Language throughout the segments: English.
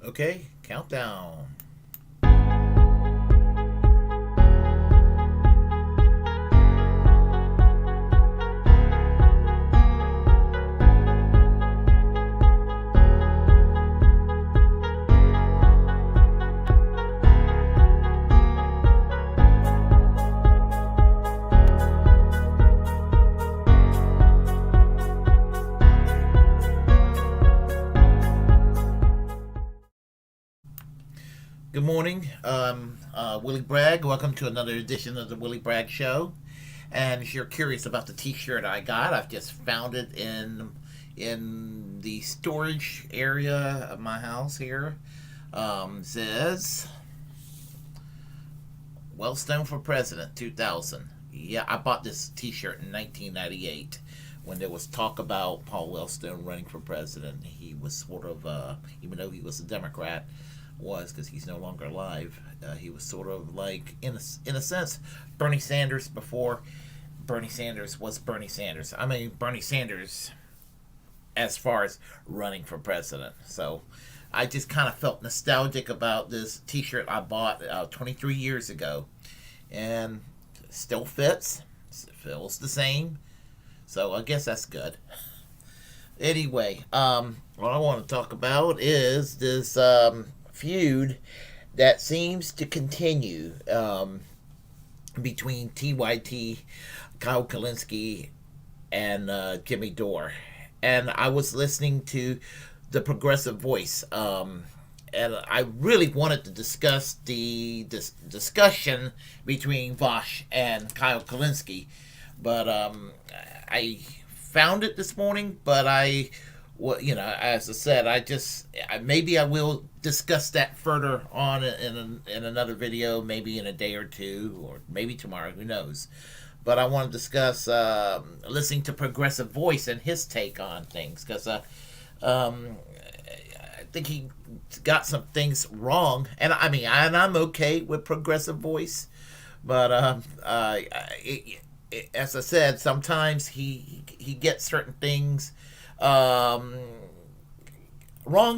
Okay, countdown. Good morning, Willy Bragg. Welcome to another edition of the Willy Bragg Show. And if you're curious about the T-shirt I got, I've just found it in the storage area of my house here. Says Wellstone for President 2000. Yeah, I bought this T-shirt in 1998 when there was talk about Paul Wellstone running for president. He was sort of, even though he was a Democrat, because he's no longer alive. He was sort of like, in a sense, Bernie Sanders before Bernie Sanders was Bernie Sanders. I mean, Bernie Sanders as far as running for president. So I just kind of felt nostalgic about this T-shirt I bought 23 years ago. And still fits. It feels the same. So I guess that's good. Anyway, what I want to talk about is this feud that seems to continue between TYT, Kyle Kulinski, and Jimmy Dore. And I was listening to the Progressive Voice, and I really wanted to discuss the discussion between Vaush and Kyle Kulinski, but I found it this morning, but as I said, maybe I will discuss that further on in another video, maybe in a day or two, or maybe tomorrow, who knows. But I want to discuss listening to Progressive Voice and his take on things, because I think he got some things wrong, and I'm okay with Progressive Voice, but as I said, sometimes he gets certain things wrong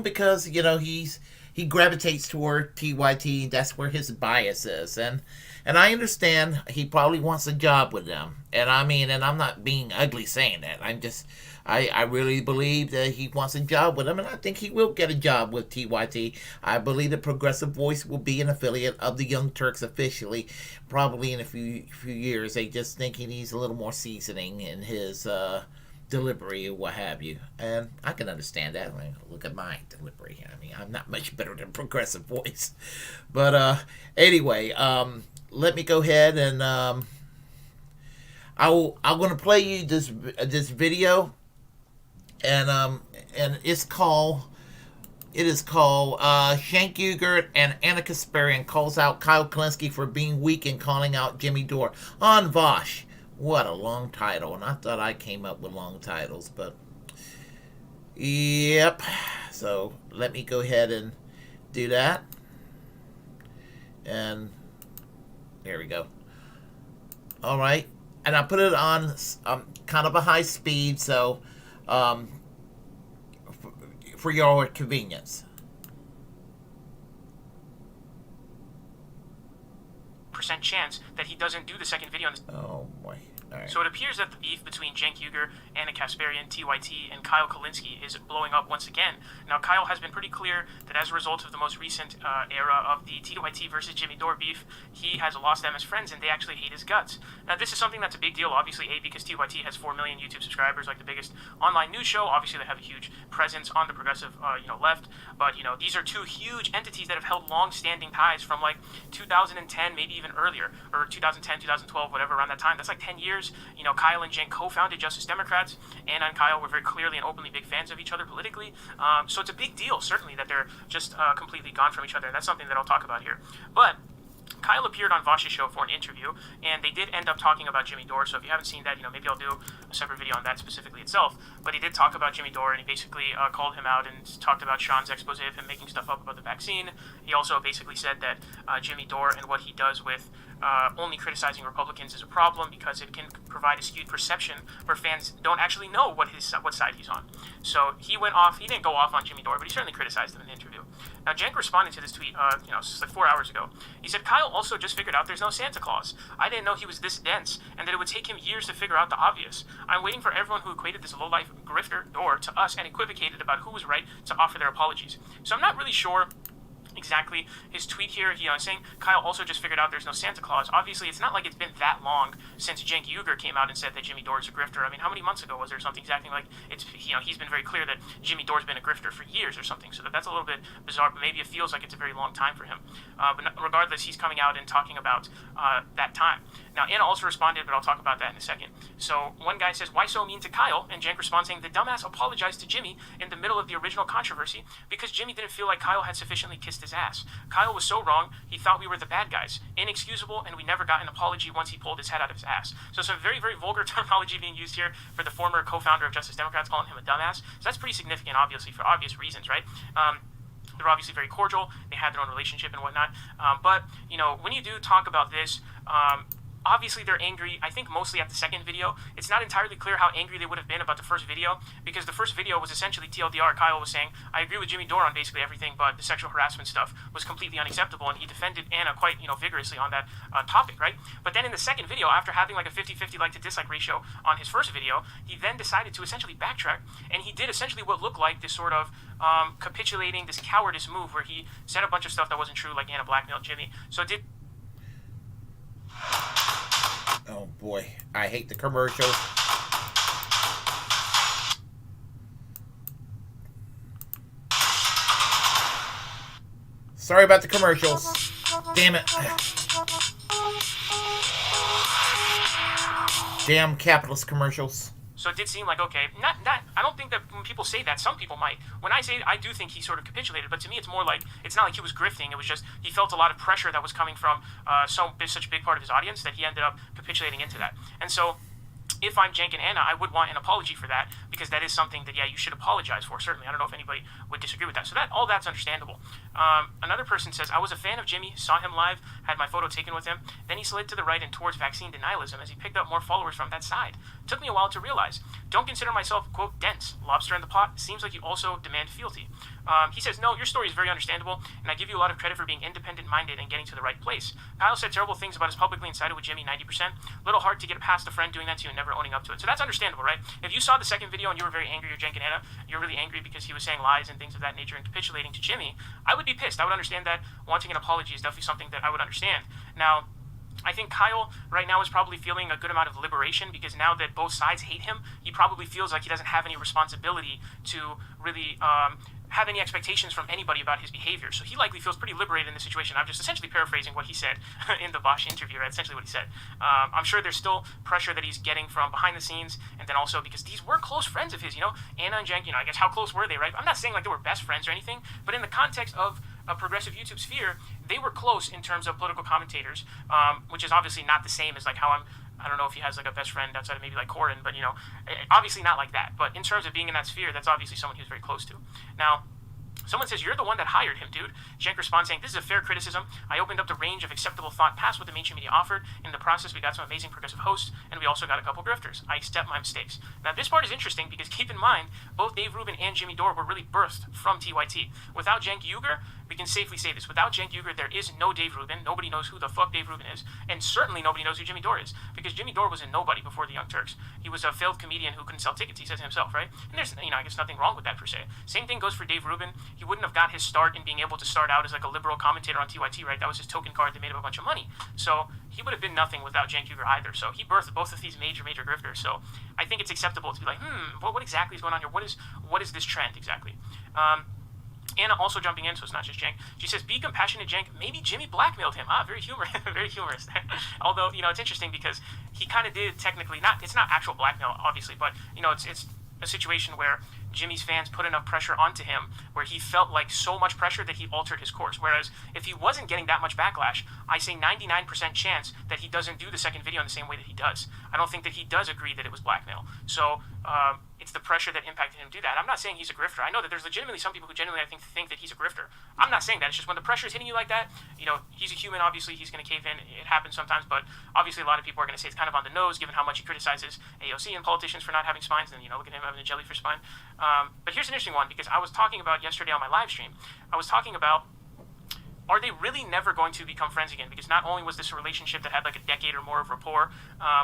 because he gravitates toward TYT. That's where his bias is, and I understand he probably wants a job with them, and I'm not being ugly saying that. I really believe that he wants a job with them, and I think he will get a job with TYT. I believe that Progressive Voice will be an affiliate of the Young Turks officially, probably in a few years. They just think he needs a little more seasoning in his delivery or what have you, and I can understand that. Look at my delivery. I'm not much better than Progressive Voice, but anyway, let me go ahead and I'm going to play you this video, and it's called Cenk Uygur and Anna Kasparian calls out Kyle Kulinski for being weak and calling out Jimmy Dore on Vaush. What a long title, and I thought I came up with long titles, but yep. So let me go ahead and do that, and there we go. All right, and I put it on kind of a high speed, so for your convenience. Percent chance that he doesn't do the second video on this. Oh boy. Right. So it appears that the beef between Cenk Uygur, Anna Kasparian, TYT, and Kyle Kulinski is blowing up once again. Now, Kyle has been pretty clear that as a result of the most recent era of the TYT versus Jimmy Dore beef, he has lost them as friends and they actually hate his guts. Now, this is something that's a big deal, obviously, because TYT has 4 million YouTube subscribers, like the biggest online news show. Obviously, they have a huge presence on the progressive left, but these are two huge entities that have held long-standing ties from like 2010, maybe even earlier, or 2010, 2012, whatever, around that time. That's like 10 years. Kyle and Cenk co-founded Justice Democrats. Anna and Kyle were very clearly and openly big fans of each other politically. So it's a big deal, certainly, that they're just completely gone from each other. And that's something that I'll talk about here. But Kyle appeared on Vaush's show for an interview, and they did end up talking about Jimmy Dore. So if you haven't seen that, maybe I'll do a separate video on that specifically itself. But he did talk about Jimmy Dore, and he basically called him out and talked about Sean's expose of him making stuff up about the vaccine. He also basically said that Jimmy Dore and what he does with only criticizing Republicans is a problem because it can provide a skewed perception where fans don't actually know what side he's on. So he went off. He didn't go off on Jimmy Dore, but he certainly criticized him in the interview. Now, Cenk responded to this tweet, just like 4 hours ago. He said, Kyle also just figured out there's no Santa Claus. I didn't know he was this dense, and that it would take him years to figure out the obvious. I'm waiting for everyone who equated this lowlife grifter Dore to us and equivocated about who was right to offer their apologies. So I'm not really sure exactly his tweet here. He saying Kyle also just figured out there's no Santa Claus. Obviously, it's not like it's been that long since Cenk Uygur came out and said that Jimmy Dore is a grifter. I mean, how many months ago was there something exactly like it's? He's been very clear that Jimmy Dore's been a grifter for years or something. So that's a little bit bizarre, but maybe it feels like it's a very long time for him. But regardless, he's coming out and talking about that time. Now, Anna also responded, but I'll talk about that in a second. So one guy says, why so mean to Kyle? And Cenk responds saying, the dumbass apologized to Jimmy in the middle of the original controversy because Jimmy didn't feel like Kyle had sufficiently kissed his ass. Kyle was so wrong, he thought we were the bad guys. Inexcusable, and we never got an apology once he pulled his head out of his ass. So some very, very vulgar terminology being used here for the former co-founder of Justice Democrats, calling him a dumbass. So that's pretty significant, obviously, for obvious reasons, right? They're obviously very cordial. They had their own relationship and whatnot. But, when you do talk about this, obviously they're angry, I think mostly at the second video. It's not entirely clear how angry they would have been about the first video, because the first video was essentially TLDR. Kyle was saying, I agree with Jimmy Dore on basically everything, but the sexual harassment stuff was completely unacceptable, and he defended Anna quite, vigorously on that topic, right? But then in the second video, after having like a 50-50 like to dislike ratio on his first video, he then decided to essentially backtrack, and he did essentially what looked like this sort of capitulating, this cowardice move where he said a bunch of stuff that wasn't true, like Anna blackmailed Jimmy. So it did... Oh boy, I hate the commercials. Sorry about the commercials. Damn it. Damn capitalist commercials. So it did seem like, okay, I don't think that when people say that, some people might. When I say it, I do think he sort of capitulated, but to me it's more like, it's not like he was grifting, it was just, he felt a lot of pressure that was coming from such a big part of his audience that he ended up capitulating into that. And so, if I'm Cenk and Anna, I would want an apology for that, because that is something that, you should apologize for, certainly. I don't know if anybody would disagree with that. So all that's understandable. Another person says, I was a fan of Jimmy, saw him live, had my photo taken with him, then he slid to the right and towards vaccine denialism as he picked up more followers from that side. Took me a while to realize. Don't consider myself, quote, dense. Lobster in the pot. Seems like you also demand fealty. He says, no, your story is very understandable, and I give you a lot of credit for being independent-minded and getting to the right place. Kyle said terrible things about us publicly and sided with Jimmy 90%. Little hard to get past a friend doing that to you and never owning up to it. So that's understandable, right? If you saw the second video and you were very angry, or Cenk and Anna, you're really angry because he was saying lies and things of that nature and capitulating to Jimmy, I would be pissed. I would understand that. Wanting an apology is definitely something that I would understand. Now, I think Kyle right now is probably feeling a good amount of liberation, because now that both sides hate him, he probably feels like he doesn't have any responsibility to really have any expectations from anybody about his behavior. So he likely feels pretty liberated in the situation. I'm just essentially paraphrasing what he said in the Vaush interview, right? Essentially what he said. I'm sure there's still pressure that he's getting from behind the scenes, and then also because these were close friends of his, Anna and Cenk, I guess how close were they, right? I'm not saying like they were best friends or anything, but in the context of a progressive YouTube sphere, they were close in terms of political commentators, which is obviously not the same as like how I don't know if he has like a best friend outside of maybe like Corin, but obviously not like that. But in terms of being in that sphere, that's obviously someone he was very close to. Now, someone says, you're the one that hired him, dude. Cenk responds saying, this is a fair criticism. I opened up the range of acceptable thought past what the mainstream media offered. In the process, we got some amazing progressive hosts, and we also got a couple grifters. I accept my mistakes. Now, this part is interesting because keep in mind, both Dave Rubin and Jimmy Dore were really birthed from TYT. Without Cenk Uygur, we can safely say this. Without Cenk Uygur, there is no Dave Rubin. Nobody knows who the fuck Dave Rubin is. And certainly nobody knows who Jimmy Dore is. Because Jimmy Dore was a nobody before the Young Turks. He was a failed comedian who couldn't sell tickets, he says himself, right? And there's, I guess nothing wrong with that per se. Same thing goes for Dave Rubin. He wouldn't have got his start in being able to start out as like a liberal commentator on TYT, right? That was his token card that made him a bunch of money. So he would have been nothing without Cenk Uygur either. So he birthed both of these major grifters. So I think it's acceptable to be like, what exactly is going on here? What is this trend exactly? Anna also jumping in, so it's not just Cenk. She says, be compassionate, Cenk. Maybe Jimmy blackmailed him. Very humorous. Although, it's interesting because he kind of did technically, it's not actual blackmail, obviously, but, it's a situation where Jimmy's fans put enough pressure onto him where he felt like so much pressure that he altered his course. Whereas if he wasn't getting that much backlash, I say 99% chance that he doesn't do the second video in the same way that he does. I don't think that he does agree that it was blackmail. So it's the pressure that impacted him to do that. I'm not saying he's a grifter. I know that there's legitimately some people who genuinely, I think that he's a grifter. I'm not saying that. It's just when the pressure is hitting you like that, he's a human. Obviously, he's going to cave in. It happens sometimes, but obviously a lot of people are going to say it's kind of on the nose, given how much he criticizes AOC and politicians for not having spines, and look at him having a jellyfish spine. But here's an interesting one, because I was talking about yesterday on my live stream. I was talking about, are they really never going to become friends again? Because not only was this a relationship that had like a decade or more of rapport,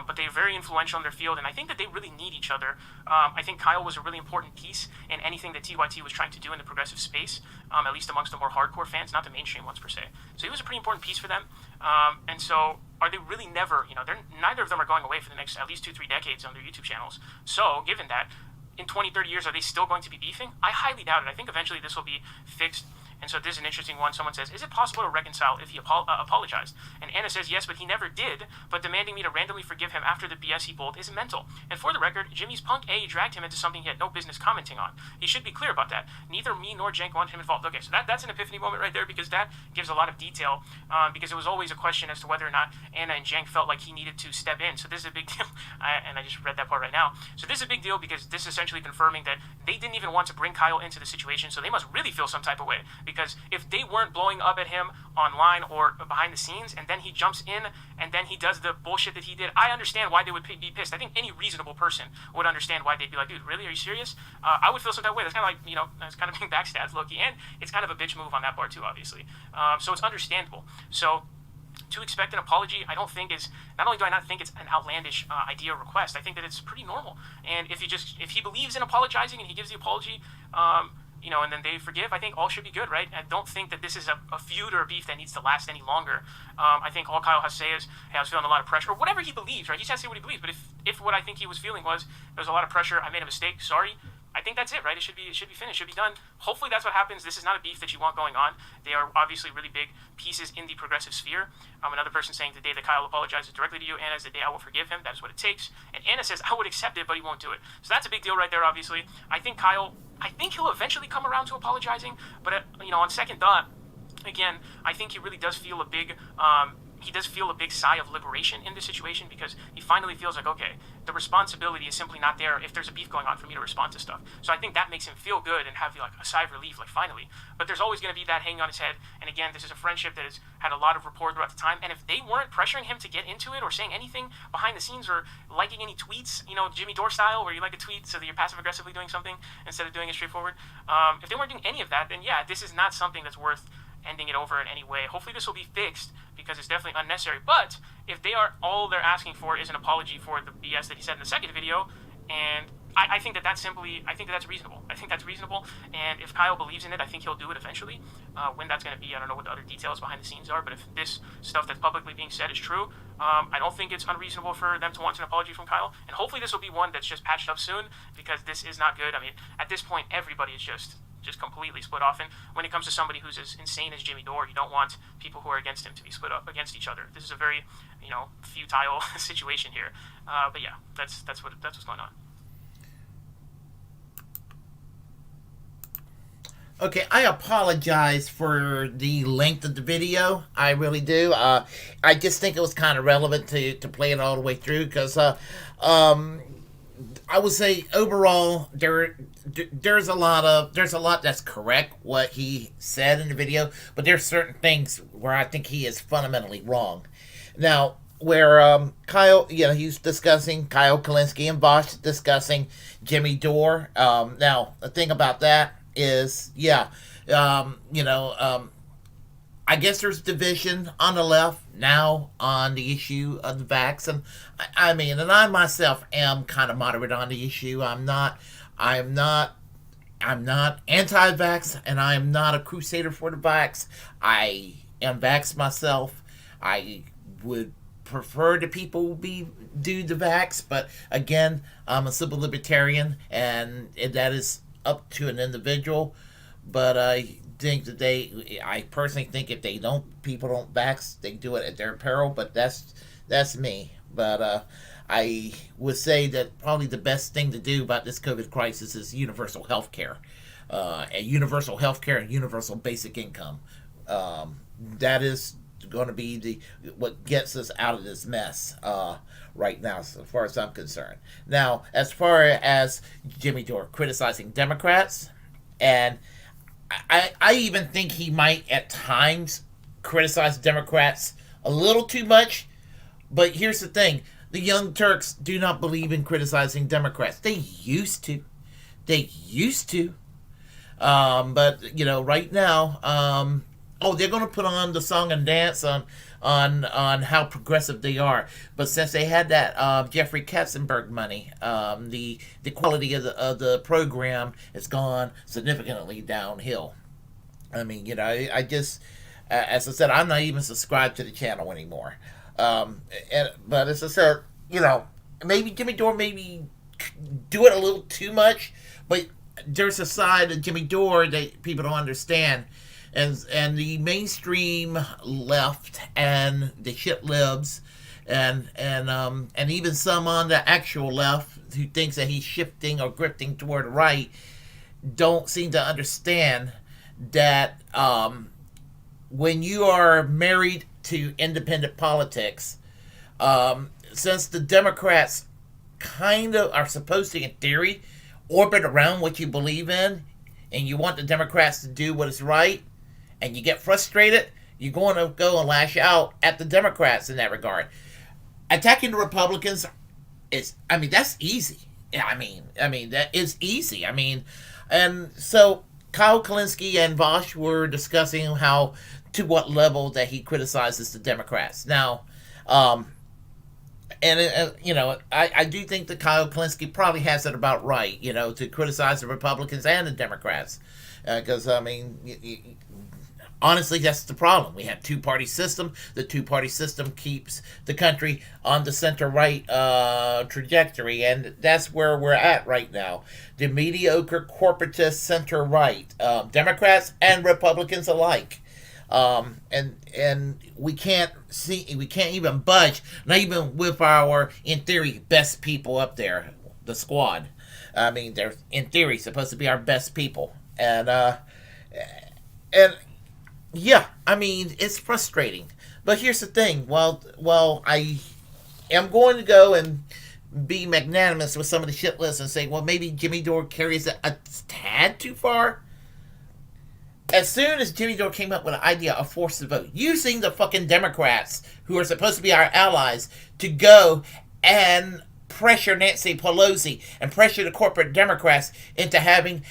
but they're very influential in their field, and I think that they really need each other. I think Kyle was a really important piece in anything that TYT was trying to do in the progressive space, at least amongst the more hardcore fans, not the mainstream ones per se. So he was a pretty important piece for them. And so are they really never, neither of them are going away for the next at least 2-3 decades on their YouTube channels. So given that, in 20-30 years, are they still going to be beefing? I highly doubt it. I think eventually this will be fixed. And so this is an interesting one. Someone says, is it possible to reconcile if he apologized? And Anna says, yes, but he never did. But demanding me to randomly forgive him after the BS he pulled is mental. And for the record, Jimmy's punk A dragged him into something he had no business commenting on. He should be clear about that. Neither me nor Cenk wanted him involved. Okay, so that's an epiphany moment right there, because that gives a lot of detail, because it was always a question as to whether or not Anna and Cenk felt like he needed to step in. So this is a big deal. And I just read that part right now. So this is a big deal, because this is essentially confirming that they didn't even want to bring Kyle into the situation, so they must really feel some type of way. Because if they weren't blowing up at him online or behind the scenes, and then he jumps in and then he does the bullshit that he did, I understand why they would be pissed. I think any reasonable person would understand why they'd be like, dude, really? Are you serious? I would feel some type of way. That's kind of like, that's kind of being backstabbed, low-key, and it's kind of a bitch move on that part too, obviously. So it's understandable. So to expect an apology, I don't think is, not only do I not think it's an outlandish idea or request, I think that it's pretty normal. And if he believes in apologizing and he gives the apology, and then they forgive, I think all should be good, right? I don't think that this is a feud or a beef that needs to last any longer. I think all Kyle has to say is, hey, I was feeling a lot of pressure, or whatever he believes, right? He just has to say what he believes. But if what I think he was feeling was, there was a lot of pressure, I made a mistake, sorry, I think that's it, right? It should be finished, should be done. Hopefully that's what happens. This is not a beef that you want going on. They are obviously really big pieces in the progressive sphere. Another person saying, the day that Kyle apologizes directly to you, Anna, is the day I will forgive him. That is what it takes. And Anna says, I would accept it, but he won't do it. So that's a big deal right there, obviously. I think he'll eventually come around to apologizing, but on second thought, again, I think he really does feel a big sigh of liberation in this situation, because he finally feels like, okay, the responsibility is simply not there if there's a beef going on for me to respond to stuff. So I think that makes him feel good and have like a sigh of relief, like finally. But there's always going to be that hanging on his head. And again, this is a friendship that has had a lot of rapport throughout the time. And if they weren't pressuring him to get into it or saying anything behind the scenes or liking any tweets, Jimmy Dore style, where you like a tweet so that you're passive aggressively doing something instead of doing it straightforward. If they weren't doing any of that, then yeah, this is not something that's worth ending it over in any way. Hopefully this will be fixed, because it's definitely unnecessary. But if all they're asking for is an apology for the BS that he said in the second video, and I think that's reasonable. I think that's reasonable, and if Kyle believes in it, I think he'll do it eventually. When that's going to be, I don't know what the other details behind the scenes are, but if this stuff that's publicly being said is true, I don't think it's unreasonable for them to want an apology from Kyle, and hopefully this will be one that's just patched up soon, because this is not good. I mean, at this point, everybody is just completely split off. And when it comes to somebody who's as insane as Jimmy Dore, you don't want people who are against him to be split up against each other. This is a very, futile situation here. But yeah, that's what's going on. Okay, I apologize for the length of the video. I really do. I just think it was kind of relevant to play it all the way through, because I would say overall there's a lot that's correct what he said in the video, but there's certain things where I think he is fundamentally wrong. Now, where Kyle, he's discussing Kyle Kulinski and Vaush discussing Jimmy Dore. Now the thing about that is, I guess there's division on the left now on the issue of the vax, and and I myself am kind of moderate on the issue. I'm not anti-vax, and I am not a crusader for the vax. I am vax myself. I would prefer the people do the vax, but again, I'm a civil libertarian, and that is up to an individual. But I think that I personally think if people don't vax, they do it at their peril. But that's me. But I would say that probably the best thing to do about this COVID crisis is universal health care, and universal health care and universal basic income. That is going to be the what gets us out of this mess right now, as far as I'm concerned. Now, as far as Jimmy Dore criticizing Democrats, and I even think he might at times criticize Democrats a little too much. But here's the thing: the Young Turks do not believe in criticizing Democrats. They used to. But right now, they're going to put on the song and dance on how progressive they are. But since they had that Jeffrey Katzenberg money, the quality of the program has gone significantly downhill. I mean, I just, as I said, I'm not even subscribed to the channel anymore. But as I said, maybe Jimmy Dore maybe do it a little too much, but there's a side of Jimmy Dore that people don't understand. And the mainstream left and the shit libs and even some on the actual left who thinks that he's shifting or grifting toward the right don't seem to understand that when you are married to independent politics, since the Democrats kind of are supposed to, in theory, orbit around what you believe in, and you want the Democrats to do what is right, and you get frustrated, you're going to go and lash out at the Democrats in that regard. Attacking the Republicans that's easy. I mean that is easy. And so Kyle Kulinski and Vaush were discussing to what level that he criticizes the Democrats. Now, I do think that Kyle Kulinski probably has it about right, to criticize the Republicans and the Democrats. Because, honestly, that's the problem. We have two-party system. The two-party system keeps the country on the center-right trajectory, and that's where we're at right now. The mediocre corporatist center-right, Democrats and Republicans alike. And we can't even budge, not even with our, in theory, best people up there, the squad. They're, in theory, supposed to be our best people. And yeah, it's frustrating. But here's the thing. While I am going to go and be magnanimous with some of the shit lists and say, well, maybe Jimmy Dore carries it a tad too far. As soon as Jimmy Dore came up with an idea of forced vote, using the fucking Democrats, who are supposed to be our allies, to go and pressure Nancy Pelosi and pressure the corporate Democrats into having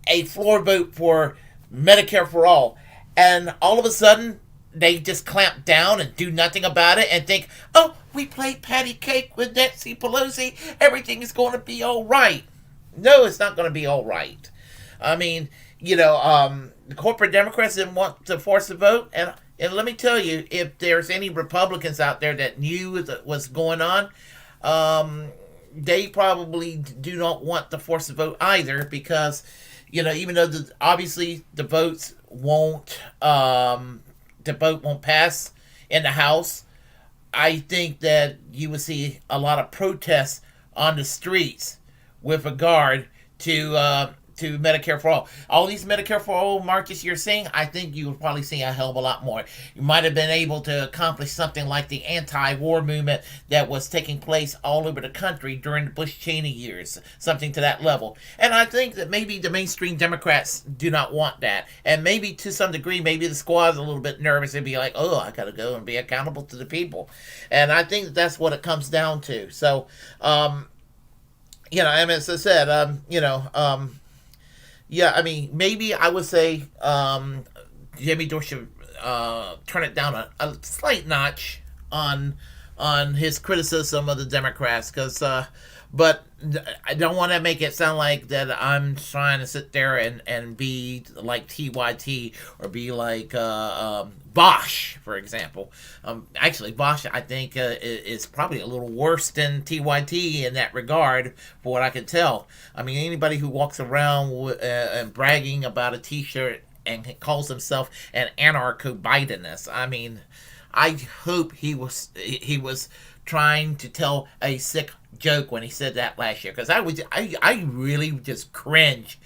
a floor vote for Medicare for all. And all of a sudden, they just clamp down and do nothing about it and think, oh, we played patty cake with Nancy Pelosi. Everything is going to be all right. No, it's not going to be all right. The corporate Democrats didn't want to force the vote. And let me tell you, if there's any Republicans out there that knew what was going on, they probably do not want to force the vote either, because, even though obviously the vote won't pass in the House, I think that you would see a lot of protests on the streets with regard to Medicare for all. All these Medicare for all marches you're seeing, I think you would probably see a hell of a lot more. You might have been able to accomplish something like the anti-war movement that was taking place all over the country during the Bush-Cheney years, something to that level. And I think that maybe the mainstream Democrats do not want that. And maybe to some degree, maybe the squad's a little bit nervous and be like, oh, I gotta go and be accountable to the people. And I think that's what it comes down to. So, as I said, yeah, maybe I would say Jimmy Dore should turn it down a slight notch on his criticism of the Democrats, but I don't want to make it sound like that I'm trying to sit there and be like TYT or be like Vaush, for example. Actually, Vaush, I think, is probably a little worse than TYT in that regard, for what I can tell. Anybody who walks around and bragging about a T-shirt and calls himself an anarcho-Bidenist, I hope he was trying to tell a sick joke when he said that last year, because I really just cringe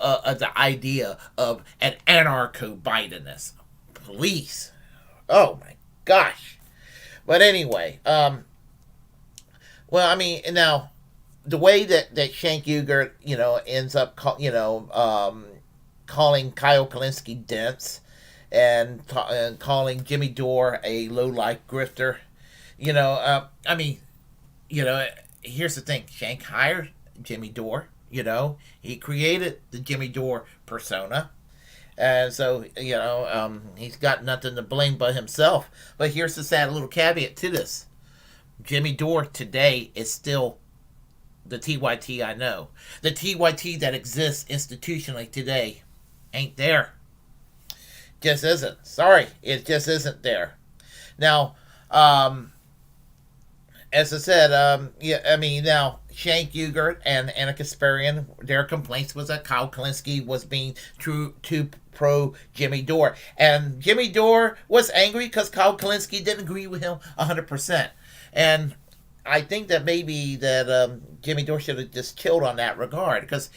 at the idea of an anarcho-Bidenist. Please, Oh my gosh. But anyway, well, I mean, now the way that Cenk Uygur, ends up, calling Kyle Kulinski dense, and calling Jimmy Dore a low life grifter. I mean, here's the thing: Cenk hired Jimmy Dore. He created the Jimmy Dore persona. And so, he's got nothing to blame but himself. But here's the sad little caveat to this: Jimmy Dore today is still the TYT I know. The TYT that exists institutionally today ain't there. Just isn't. Sorry, it just isn't there. Now, as I said, now Cenk Uygur and Anna Kasparian, their complaints was that Kyle Kulinski was being too pro Jimmy Dore, and Jimmy Dore was angry because Kyle Kulinski didn't agree with him 100%, and I think that maybe that Jimmy Dore should have just chilled on that regard, because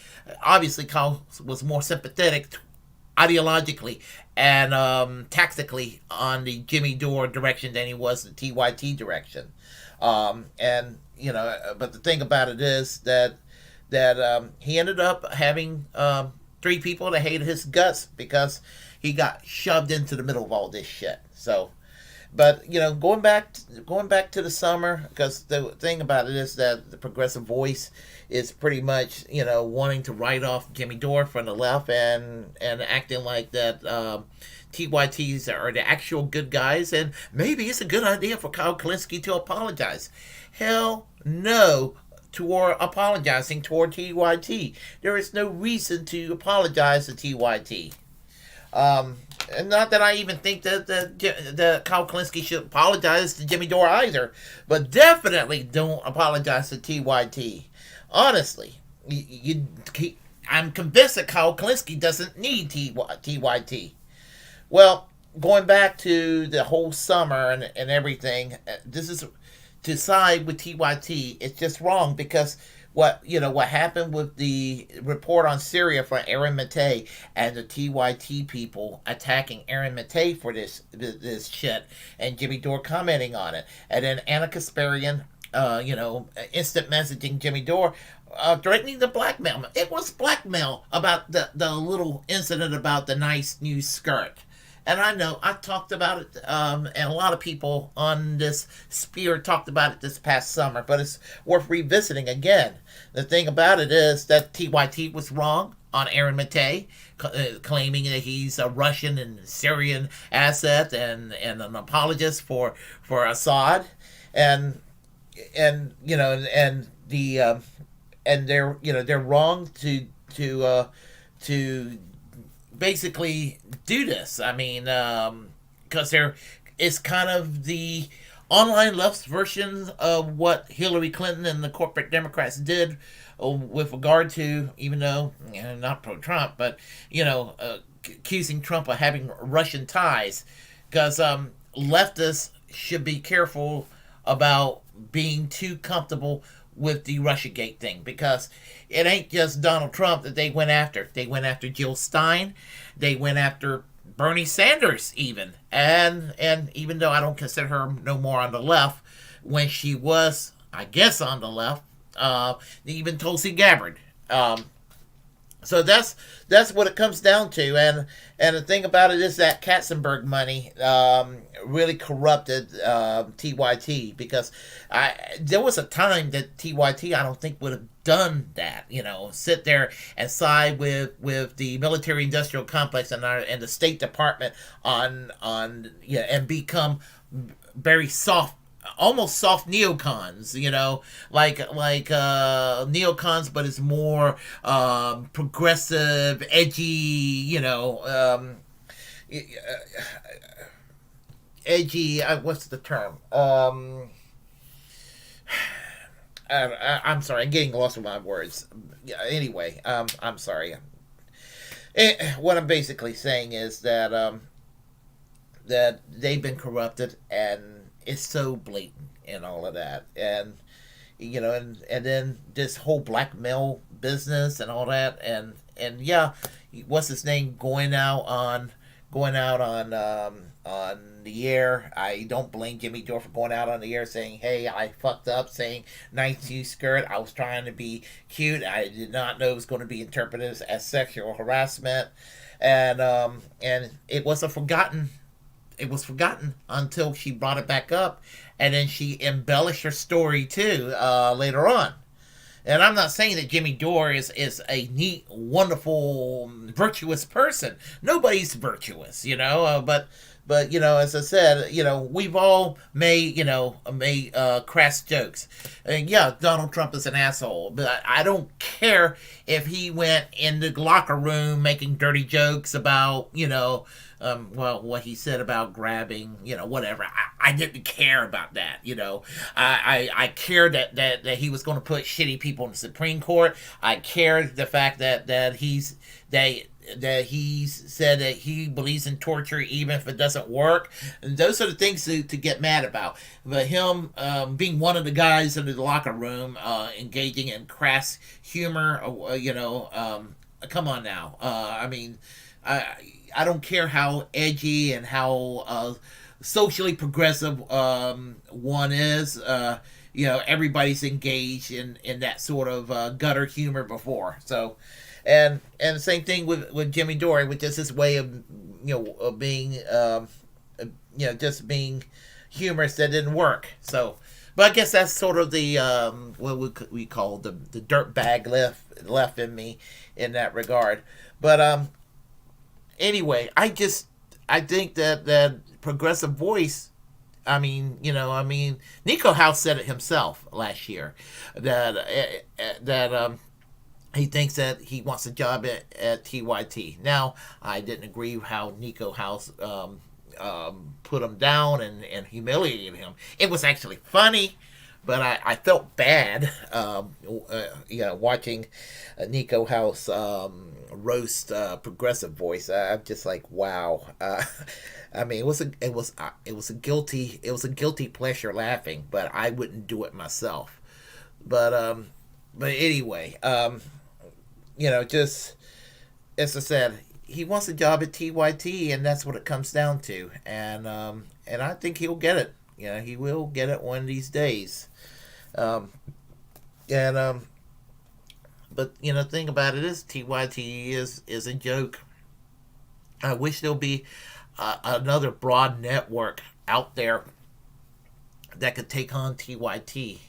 obviously Kyle was more sympathetic ideologically and tactically on the Jimmy Dore direction than he was the TYT direction. But the thing about it is that he ended up having 3 people that hated his guts because he got shoved into the middle of all this shit. So, but going back to the summer, because the thing about it is that the progressive voice is pretty much wanting to write off Jimmy Dore from the left and acting like that TYTs are the actual good guys, and maybe it's a good idea for Kyle Kulinski to apologize. Hell no toward apologizing toward TYT. There is no reason to apologize to TYT. And not that I even think that the Kyle Kulinski should apologize to Jimmy Dore either, but definitely don't apologize to TYT. Honestly, I'm convinced that Kyle Kulinski doesn't need TYT. Well, going back to the whole summer and everything, this is to side with TYT. It's just wrong because what happened with the report on Syria from Aaron Matei and the TYT people attacking Aaron Matei for this shit, and Jimmy Dore commenting on it, and then Anna Kasparian, instant messaging Jimmy Dore, threatening to blackmail him. It was blackmail about the little incident about the nice new skirt. And I know I talked about it, and a lot of people on this sphere talked about it this past summer, but it's worth revisiting again. The thing about it is that TYT was wrong on Aaron Matei, claiming that he's a Russian and Syrian asset and an apologist for Assad, and they're wrong to basically do this. I mean, because it's kind of the online left's version of what Hillary Clinton and the corporate Democrats did with regard to, even though not pro-Trump, but accusing Trump of having Russian ties, because leftists should be careful about being too comfortable with the Russiagate thing, because it ain't just Donald Trump that they went after. They went after Jill Stein. They went after Bernie Sanders even. And even though I don't consider her no more on the left, when she was, I guess, on the left, even Tulsi Gabbard. So that's what it comes down to, and the thing about it is that Katzenberg money really corrupted TYT, because there was a time that TYT I don't think would have done that, sit there and side with the military-industrial complex and the State Department and become very soft. Almost soft neocons, like neocons, but it's more progressive, edgy, edgy. What's the term? I'm sorry, I'm getting lost with my words. Anyway, I'm sorry. What I'm basically saying is that that they've been corrupted, and it's so blatant and all of that, and and then this whole blackmail business and all that, and yeah, what's his name going out on going out on the air. I don't blame Jimmy Dore for going out on the air saying, "Hey, I fucked up," saying "nice new skirt. I was trying to be cute. I did not know it was going to be interpreted as sexual harassment," and it was a forgotten. It was forgotten until she brought it back up, and then she embellished her story too later on. And I'm not saying that Jimmy Dore is a neat, wonderful, virtuous person. Nobody's virtuous, but as I said, we've all made crass jokes. And yeah, Donald Trump is an asshole, but I don't care if he went in the locker room making dirty jokes about what he said about grabbing, whatever. I didn't care about that, I cared that he was going to put shitty people in the Supreme Court. I cared the fact that he said that he believes in torture even if it doesn't work. And those are the things to get mad about. But him being one of the guys in the locker room engaging in crass humor, come on now. I don't care how edgy and how socially progressive one is. Everybody's engaged in that sort of gutter humor before. So, and the same thing with Jimmy Dore, with just his way of of being just being humorous that didn't work. So, but I guess that's sort of the what we call the dirtbag left in me in that regard. But anyway, I think that progressive voice. Nico House said it himself last year that he thinks that he wants a job at TYT. Now, I didn't agree with how Nico House put him down and humiliated him. It was actually funny, but I felt bad, watching Nico House roast progressive voice. I'm just like, wow. It was a guilty pleasure laughing, but I wouldn't do it myself. But anyway, just as I said, he wants a job at TYT, and that's what it comes down to. And I think he'll get it. He will get it one of these days. But the thing about it is TYT is a joke. I wish there'll be another broad network out there that could take on TYT.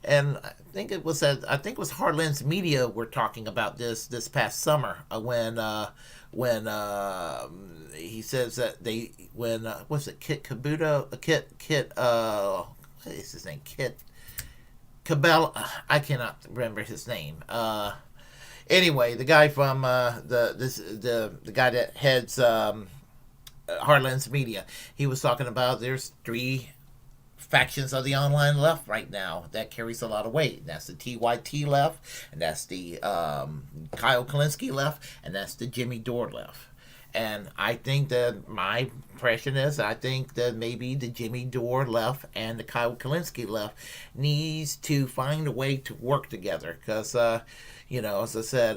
And I think it was Heartlands Media were talking about this past summer when he says that what's it, Kit Kabuto, Kit what is his name, Kit Cabell, I cannot remember his name. Anyway, the guy from the guy that heads Heartlands Media, he was talking about there's 3 factions of the online left right now that carries a lot of weight. That's the TYT left, and that's the Kyle Kulinski left, and that's the Jimmy Dore left. And I think that my impression is, I think that maybe the Jimmy Dore left and the Kyle Kulinski left needs to find a way to work together. Because, as I said,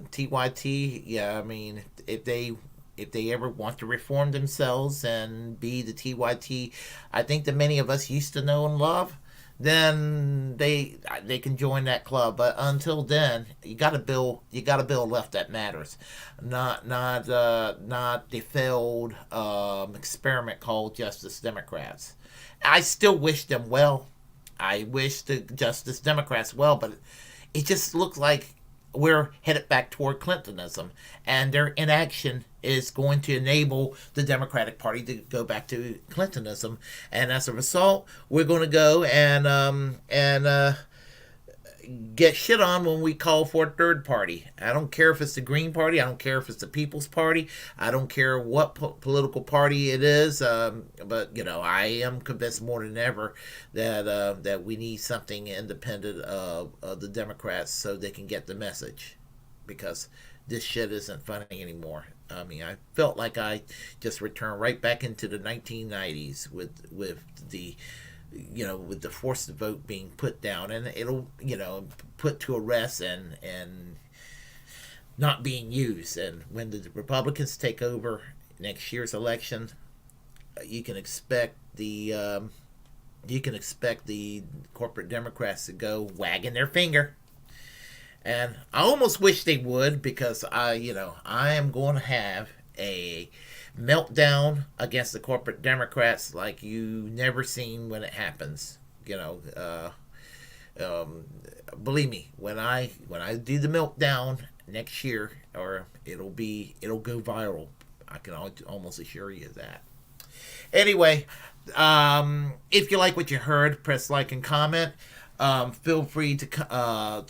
TYT, if they ever want to reform themselves and be the TYT I think that many of us used to know and love, then they can join that club. But until then, you got to build left that matters, not the failed experiment called Justice Democrats. I still wish them well. I wish the Justice Democrats well, but it just looks like we're headed back toward Clintonism, and their inaction is going to enable the Democratic Party to go back to Clintonism, and as a result, we're going to go and get shit on when we call for a third party. I don't care if it's the Green Party. I don't care if it's the People's Party. I don't care what political party it is. But I am convinced more than ever that we need something independent of the Democrats so they can get the message, because this shit isn't funny anymore. I felt like I just returned right back into the 1990s with the with the forced vote being put down, and it'll put to arrest and not being used. And when the Republicans take over next year's election, you can expect the corporate Democrats to go wagging their finger. And I almost wish they would, because I am going to have a meltdown against the corporate Democrats like you never seen when it happens. Believe me, when I do the meltdown next year, or it'll go viral. I can almost assure you that. Anyway, if you like what you heard, press like and comment. Feel free to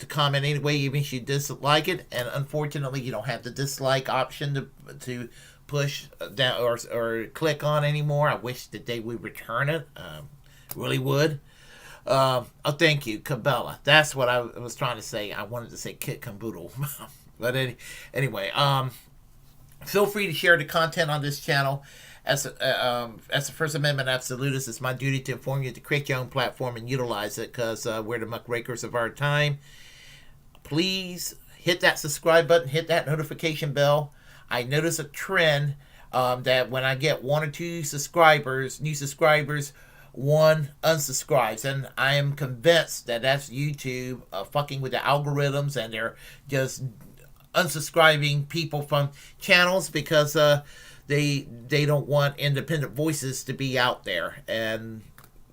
comment anyway, even if you dislike it. And unfortunately, you don't have the dislike option to push down or click on anymore. I wish that they would return it. Really would. Thank you, Cabela. That's what I was trying to say. I wanted to say Kit Kamboodle. But anyway, feel free to share the content on this channel. As a First Amendment absolutist, it's my duty to inform you to create your own platform and utilize it, because we're the muckrakers of our time. Please hit that subscribe button, hit that notification bell. I notice a trend that when I get 1 or 2 new subscribers, one unsubscribes, and I am convinced that that's YouTube fucking with the algorithms, and they're just unsubscribing people from channels because they don't want independent voices to be out there, and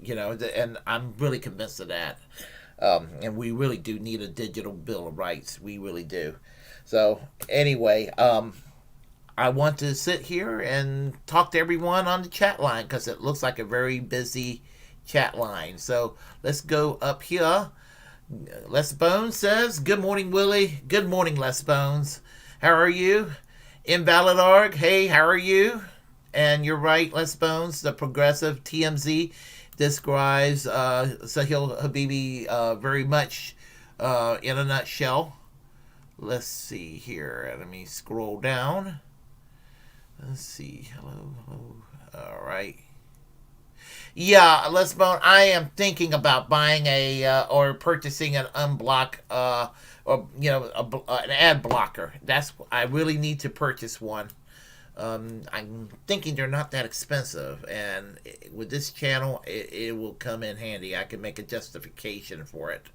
and I'm really convinced of that. And we really do need a digital bill of rights. We really do. So anyway, I want to sit here and talk to everyone on the chat line, because it looks like a very busy chat line. So let's go up here. Les Bones says, "Good morning, Willie." Good morning, Les Bones. How are you? Invalid Arg, hey, how are you? And you're right, Les Bones. The progressive TMZ describes Sahil Habibi very much in a nutshell. Let's see here. Let me scroll down. Let's see. Hello. All right. Yeah, Les Bone, I am thinking about buying or purchasing an unblock or an ad blocker. I really need to purchase one. I'm thinking they're not that expensive, and with this channel, it will come in handy. I can make a justification for it.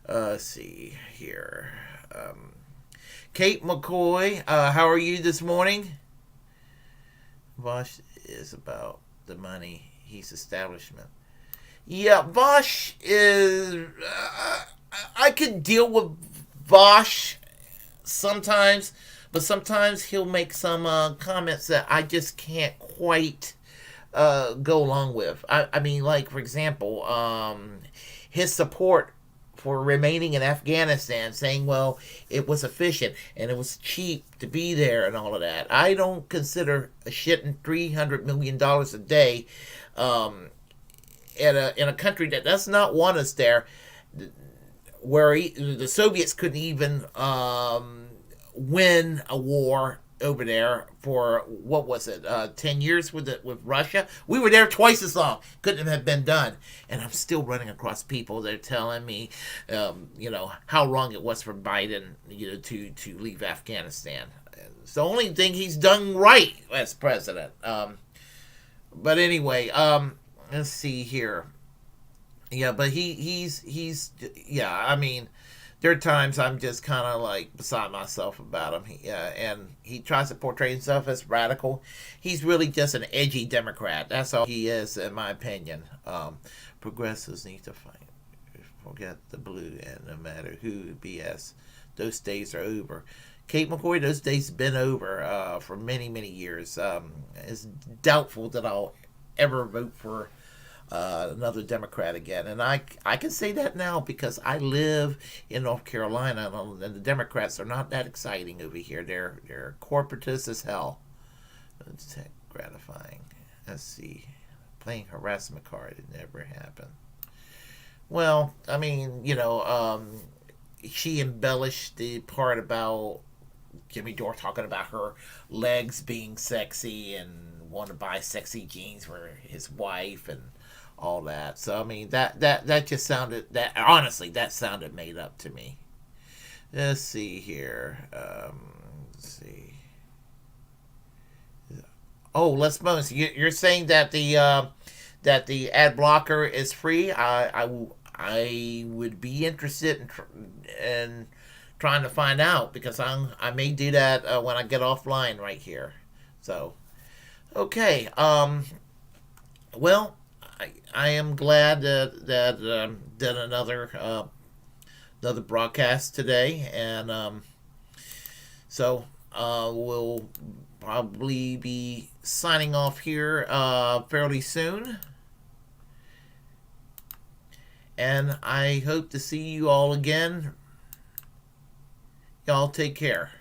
Let's see here. Kate McCoy, how are you this morning? Vaush is about the money. He's establishment. Yeah, Vaush is... I could deal with Vaush sometimes, but sometimes he'll make some comments that I just can't quite go along with. I mean, like, for example, his support for remaining in Afghanistan, saying, well, it was efficient and it was cheap to be there and all of that. I don't consider shitting $300 million a day in a country that does not want us there, where the Soviets couldn't even win a war over there for, what was it, 10 years with Russia? We were there twice as long. Couldn't have been done. And I'm still running across people that are telling me, how wrong it was for Biden, to leave Afghanistan. It's the only thing he's done right as president. But anyway, let's see here. Yeah, but he's I mean, there are times I'm just kind of like beside myself about him. And he tries to portray himself as radical. He's really just an edgy Democrat. That's all he is, in my opinion. Progressives need to forget the blue, and no matter who BS, those days are over. Kate McCoy, those days have been over for many, many years. It's doubtful that I'll ever vote for another Democrat again. And I can say that now because I live in North Carolina, and the Democrats are not that exciting over here. They're corporatist as hell. It's gratifying. Let's see. Playing harassment card, it never happened. Well, I mean, she embellished the part about Jimmy Dore talking about her legs being sexy and want to buy sexy jeans for his wife and all that. So I mean, that just sounded, that honestly, that sounded made up to me. Let's see here. Let's see. Oh, Les Bones, you're saying that the ad blocker is free? I would be interested in trying to find out, because I may do that when I get offline right here. So, okay. Well, I am glad that did another broadcast today, and so we'll probably be signing off here fairly soon. And I hope to see you all again. Y'all take care.